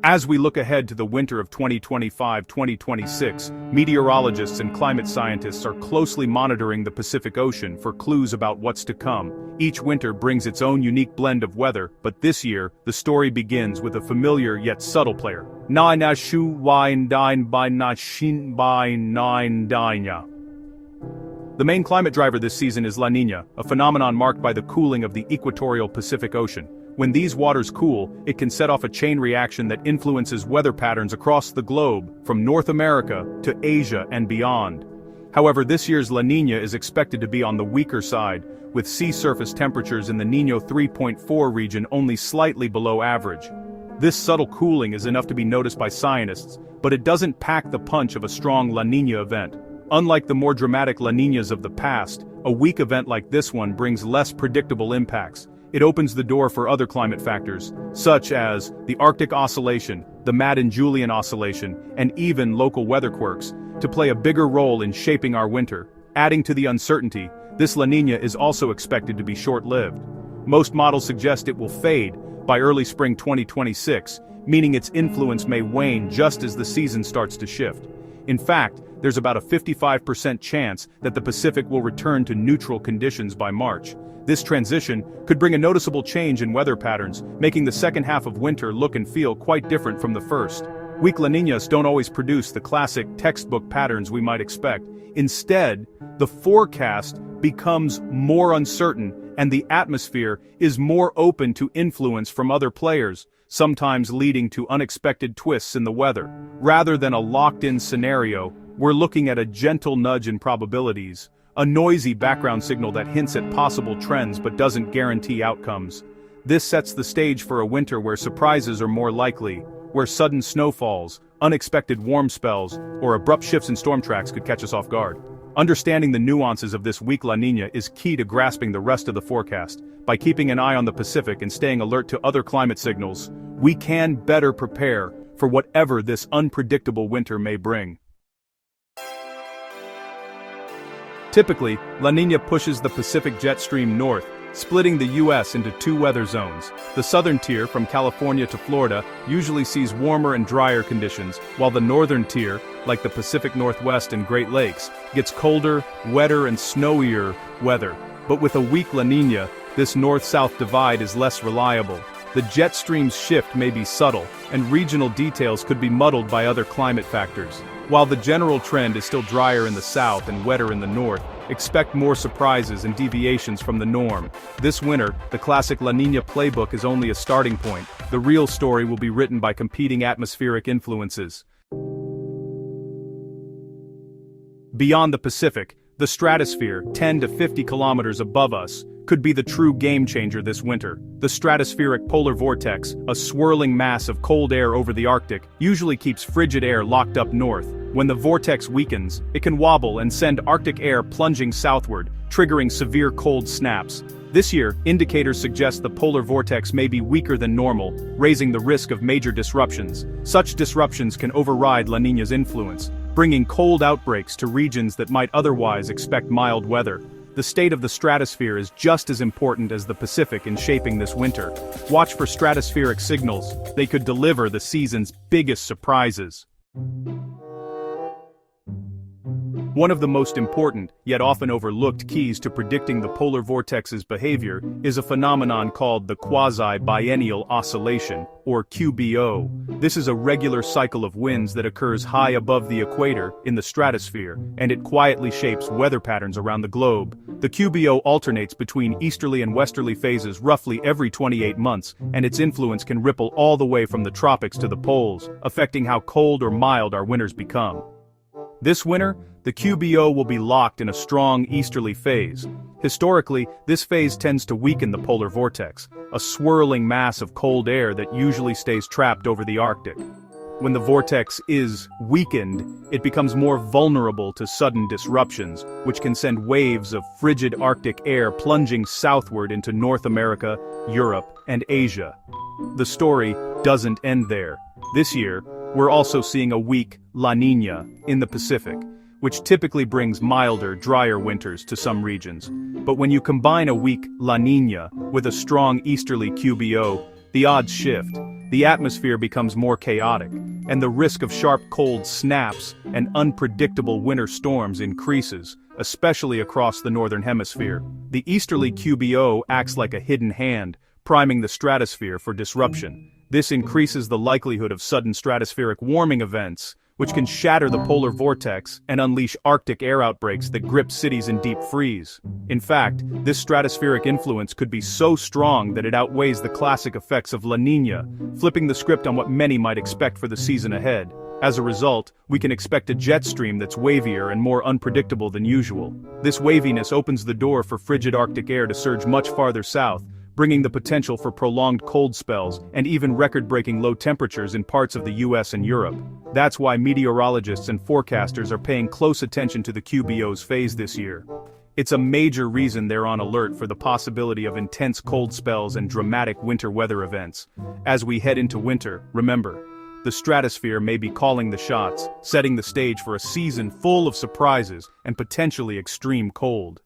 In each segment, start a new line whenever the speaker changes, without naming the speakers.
As we look ahead to the winter of 2025-2026, meteorologists and climate scientists are closely monitoring the Pacific Ocean for clues about what's to come. Each winter brings its own unique blend of weather, but this year, the story begins with a familiar yet subtle player. Niña shu wine dine by na shin by nine Niña. The main climate driver this season is La Niña, a phenomenon marked by the cooling of the equatorial Pacific Ocean. When these waters cool, it can set off a chain reaction that influences weather patterns across the globe, from North America to Asia and beyond. However, this year's La Niña is expected to be on the weaker side, with sea surface temperatures in the Niño 3.4 region only slightly below average. This subtle cooling is enough to be noticed by scientists, but it doesn't pack the punch of a strong La Niña event. Unlike the more dramatic La Niñas of the past, a weak event like this one brings less predictable impacts. It opens the door for other climate factors, such as the Arctic Oscillation, the Madden-Julian Oscillation, and even local weather quirks, to play a bigger role in shaping our winter. Adding to the uncertainty, this La Niña is also expected to be short-lived. Most models suggest it will fade by early spring 2026, meaning its influence may wane just as the season starts to shift. In fact, there's about a 55% chance that the Pacific will return to neutral conditions by March. This transition could bring a noticeable change in weather patterns, making the second half of winter look and feel quite different from the first. Weak La Niñas don't always produce the classic textbook patterns we might expect. Instead, the forecast becomes more uncertain, and the atmosphere is more open to influence from other players, sometimes leading to unexpected twists in the weather. Rather than a locked-in scenario, we're looking at a gentle nudge in probabilities, a noisy background signal that hints at possible trends but doesn't guarantee outcomes. This sets the stage for a winter where surprises are more likely, where sudden snowfalls, unexpected warm spells, or abrupt shifts in storm tracks could catch us off guard. Understanding the nuances of this weak La Niña is key to grasping the rest of the forecast. By keeping an eye on the Pacific and staying alert to other climate signals, we can better prepare for whatever this unpredictable winter may bring. Typically, La Niña pushes the Pacific jet stream north, splitting the U.S. into two weather zones. The southern tier, from California to Florida, usually sees warmer and drier conditions, while the northern tier, like the Pacific Northwest and Great Lakes, gets colder, wetter and snowier weather. But with a weak La Niña, this north-south divide is less reliable. The jet stream's shift may be subtle, and regional details could be muddled by other climate factors. While the general trend is still drier in the south and wetter in the north, expect more surprises and deviations from the norm. This winter, the classic La Niña playbook is only a starting point. The real story will be written by competing atmospheric influences. Beyond the Pacific, the stratosphere, 10 to 50 kilometers above us, could be the true game-changer this winter. The stratospheric polar vortex, a swirling mass of cold air over the Arctic, usually keeps frigid air locked up north. When the vortex weakens, it can wobble and send Arctic air plunging southward, triggering severe cold snaps. This year, indicators suggest the polar vortex may be weaker than normal, raising the risk of major disruptions. Such disruptions can override La Niña's influence, bringing cold outbreaks to regions that might otherwise expect mild weather. The state of the stratosphere is just as important as the Pacific in shaping this winter. Watch for stratospheric signals. They could deliver the season's biggest surprises. One of the most important, yet often overlooked keys to predicting the polar vortex's behavior is a phenomenon called the quasi-biennial oscillation, or QBO. This is a regular cycle of winds that occurs high above the equator in the stratosphere, and it quietly shapes weather patterns around the globe. The QBO alternates between easterly and westerly phases roughly every 28 months, and its influence can ripple all the way from the tropics to the poles, affecting how cold or mild our winters become. This winter, the QBO will be locked in a strong easterly phase. Historically, this phase tends to weaken the polar vortex, a swirling mass of cold air that usually stays trapped over the Arctic. When the vortex is weakened, it becomes more vulnerable to sudden disruptions, which can send waves of frigid Arctic air plunging southward into North America, Europe, and Asia. The story doesn't end there. This year, we're also seeing a weak La Niña in the Pacific, which typically brings milder, drier winters to some regions. But when you combine a weak La Niña with a strong easterly QBO, the odds shift. the atmosphere becomes more chaotic, and the risk of sharp cold snaps and unpredictable winter storms increases, especially across the northern hemisphere. The easterly QBO acts like a hidden hand, priming the stratosphere for disruption. This increases the likelihood of sudden stratospheric warming events, which can shatter the polar vortex and unleash Arctic air outbreaks that grip cities in deep freeze. In fact, this stratospheric influence could be so strong that it outweighs the classic effects of La Niña, flipping the script on what many might expect for the season ahead. As a result, we can expect a jet stream that's wavier and more unpredictable than usual. This waviness opens the door for frigid Arctic air to surge much farther south, bringing the potential for prolonged cold spells and even record-breaking low temperatures in parts of the US and Europe. That's why meteorologists and forecasters are paying close attention to the QBO's phase this year. It's a major reason they're on alert for the possibility of intense cold spells and dramatic winter weather events. As we head into winter, remember, the stratosphere may be calling the shots, setting the stage for a season full of surprises and potentially extreme cold.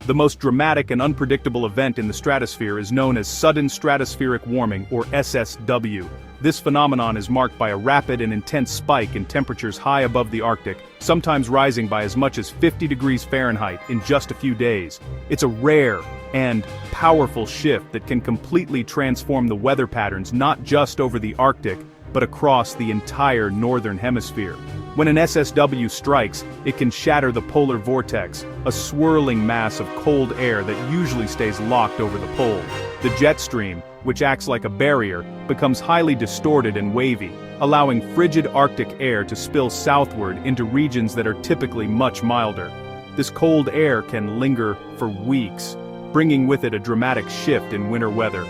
The most dramatic and unpredictable event in the stratosphere is known as sudden stratospheric warming, or SSW. This phenomenon is marked by a rapid and intense spike in temperatures high above the Arctic, sometimes rising by as much as 50 degrees Fahrenheit in just a few days. It's a rare and powerful shift that can completely transform the weather patterns not just over the Arctic, but across the entire northern hemisphere. When an SSW strikes, it can shatter the polar vortex, a swirling mass of cold air that usually stays locked over the pole. The jet stream, which acts like a barrier, becomes highly distorted and wavy, allowing frigid Arctic air to spill southward into regions that are typically much milder. This cold air can linger for weeks, bringing with it a dramatic shift in winter weather.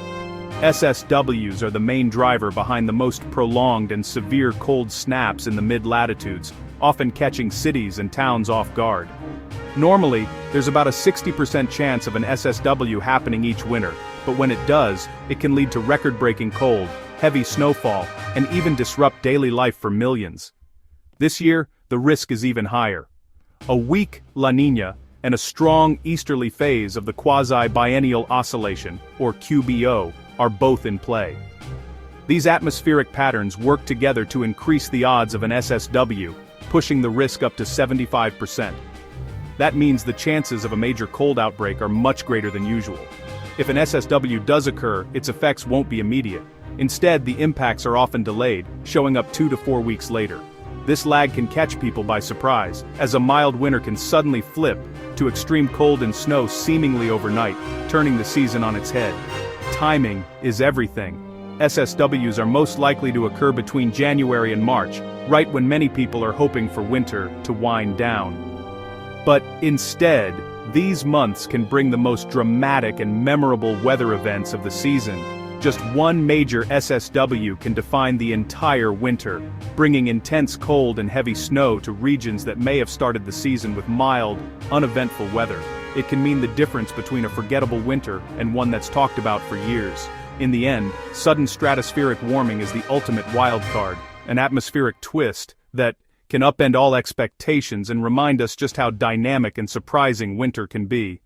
SSWs are the main driver behind the most prolonged and severe cold snaps in the mid-latitudes, often catching cities and towns off guard. Normally, there's about a 60% chance of an SSW happening each winter, but when it does, it can lead to record-breaking cold, heavy snowfall, and even disrupt daily life for millions. This year, the risk is even higher. A weak La Niña and a strong easterly phase of the quasi-biennial oscillation, or QBO, are both in play. These atmospheric patterns work together to increase the odds of an SSW, pushing the risk up to 75%. That means the chances of a major cold outbreak are much greater than usual. If an SSW does occur, its effects won't be immediate. Instead, the impacts are often delayed, showing up 2 to 4 weeks later. This lag can catch people by surprise, as a mild winter can suddenly flip to extreme cold and snow seemingly overnight, turning the season on its head. Timing is everything. SSWs are most likely to occur between January and March, right when many people are hoping for winter to wind down. But instead, these months can bring the most dramatic and memorable weather events of the season. Just one major SSW can define the entire winter, bringing intense cold and heavy snow to regions that may have started the season with mild, uneventful weather. It can mean the difference between a forgettable winter and one that's talked about for years. In the end, sudden stratospheric warming is the ultimate wild card, an atmospheric twist that can upend all expectations and remind us just how dynamic and surprising winter can be.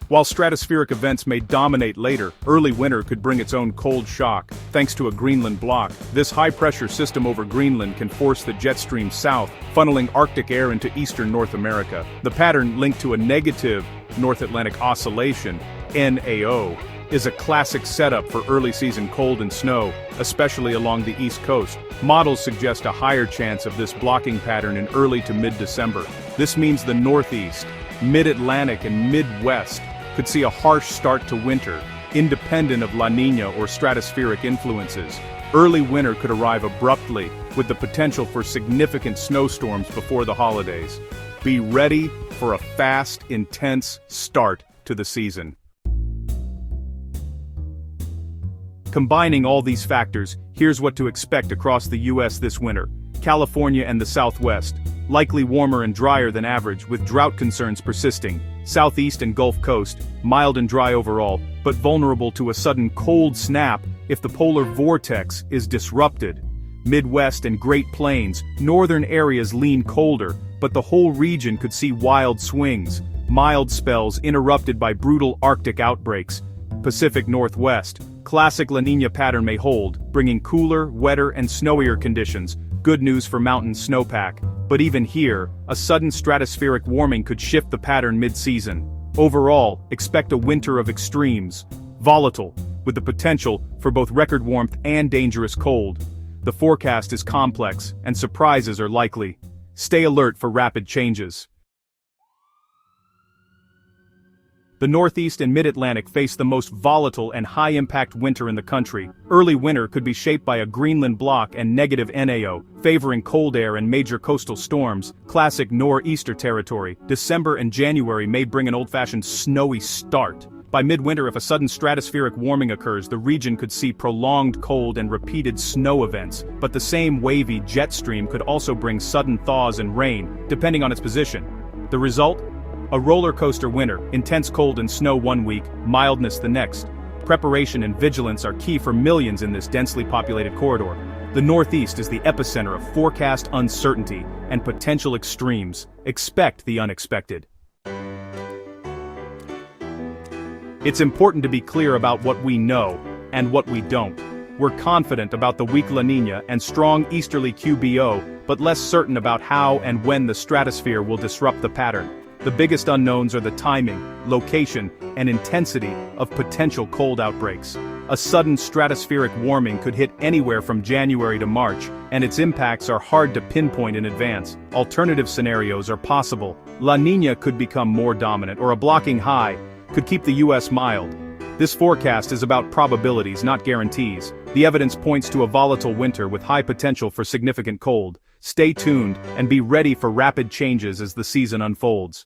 While stratospheric events may dominate later, early winter could bring its own cold shock. Thanks to a Greenland block, this high-pressure system over Greenland can force the jet stream south, funneling Arctic air into eastern North America. The pattern, linked to a negative North Atlantic oscillation, NAO, is a classic setup for early-season cold and snow, especially along the East Coast. Models suggest a higher chance of this blocking pattern in early to mid-December. This means the Northeast, Mid-Atlantic, and Midwest could see a harsh start to winter, independent of La Niña or stratospheric influences. Early winter could arrive abruptly, with the potential for significant snowstorms before the holidays. Be ready for a fast, intense start to the season. Combining all these factors, here's what to expect across the U.S. this winter. California and the Southwest, likely warmer and drier than average, with drought concerns persisting. Southeast and Gulf Coast, mild and dry overall, but vulnerable to a sudden cold snap if the polar vortex is disrupted. Midwest and Great Plains, northern areas lean colder, but the whole region could see wild swings. mild spells interrupted by brutal Arctic outbreaks. Pacific Northwest, classic La Niña pattern may hold, bringing cooler, wetter and snowier conditions, good news for mountain snowpack. But even here, a sudden stratospheric warming could shift the pattern mid-season. Overall, expect a winter of extremes. Volatile, with the potential for both record warmth and dangerous cold. The forecast is complex, and surprises are likely. Stay alert for rapid changes. The Northeast and Mid-Atlantic face the most volatile and high-impact winter in the country. Early winter could be shaped by a Greenland block and negative NAO, favoring cold air and major coastal storms. Classic nor'easter territory. December and January may bring an old-fashioned snowy start. By midwinter, if a sudden stratospheric warming occurs, the region could see prolonged cold and repeated snow events. But the same wavy jet stream could also bring sudden thaws and rain, depending on its position. The result? A roller coaster winter, intense cold and snow one week, mildness the next. Preparation and vigilance are key for millions in this densely populated corridor. The Northeast is the epicenter of forecast uncertainty and potential extremes. Expect the unexpected. It's important to be clear about what we know and what we don't. We're confident about the weak La Niña and strong easterly QBO, but less certain about how and when the stratosphere will disrupt the pattern. The biggest unknowns are the timing, location, and intensity of potential cold outbreaks. A sudden stratospheric warming could hit anywhere from January to March, and its impacts are hard to pinpoint in advance. Alternative scenarios are possible. La Niña could become more dominant, or a blocking high could keep the U.S. mild. This forecast is about probabilities, not guarantees. The evidence points to a volatile winter with high potential for significant cold. Stay tuned and be ready for rapid changes as the season unfolds.